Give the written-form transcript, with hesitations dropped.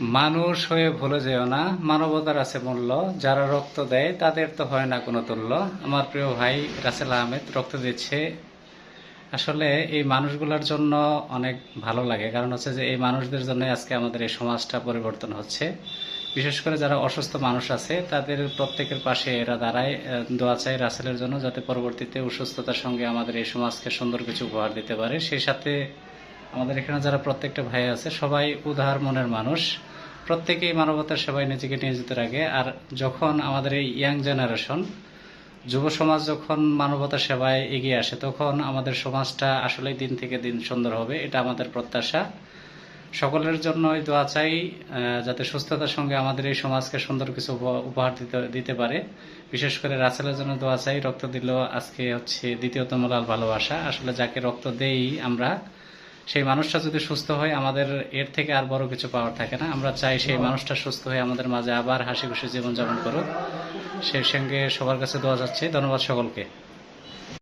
মানুষ হয়ে ভুলে যেও না, মানবতার আছে মূল্য। যারা রক্ত দেয় তাদের তো হয় না কোনো তুল্য। আমার প্রিয় ভাই রাসেল আহমেদ রক্ত দিচ্ছে। আসলে এই মানুষগুলোর জন্য অনেক ভালো লাগে, কারণ হচ্ছে যে এই মানুষদের জন্য আজকে আমাদের এই সমাজটা পরিবর্তন হচ্ছে। বিশেষ করে যারা অসুস্থ মানুষ আছে তাদের প্রত্যেকের পাশে এরা দাঁড়ায়। দোয়া চাই রাসেলের জন্য, যাতে পরবর্তীতে অসুস্থতার সঙ্গে আমাদের এই সমাজকে সুন্দর কিছু উপহার দিতে পারে। সেই সাথে আমাদের এখানে যারা প্রত্যেকটা ভাই আছে সবাই উদার মনের মানুষ, প্রত্যেকেই মানবতার সেবায় নিজেকে নিয়োজিত রাখে। আর যখন আমাদের এই ইয়াং জেনারেশন, যুব সমাজ যখন মানবতার সেবায় এগিয়ে আসে, তখন আমাদের সমাজটা আসলেই দিন থেকে দিন সুন্দর হবে, এটা আমাদের প্রত্যাশা। সকলের জন্যই দোয়া চাই, যাতে সুস্থতার সঙ্গে আমাদের এই সমাজকে সুন্দর কিছু উপহার দিতে পারে। বিশেষ করে রাসেলের জন্য দোয়া চাই। রক্ত দিল আজকে হচ্ছে দ্বিতীয়তম লাল ভালোবাসা। আসলে যাকে রক্ত দেই আমরা, সেই মানুষটা যদি সুস্থ হয়, আমাদের এর থেকে আর বড় কিছু পাওয়ার থাকে না। আমরা চাই সেই মানুষটা সুস্থ হয়ে আমাদের মাঝে আবার হাসি খুশি জীবনযাপন করুক। সেই সঙ্গে সবার কাছে দোয়া যাচ্ছে। ধন্যবাদ সকলকে।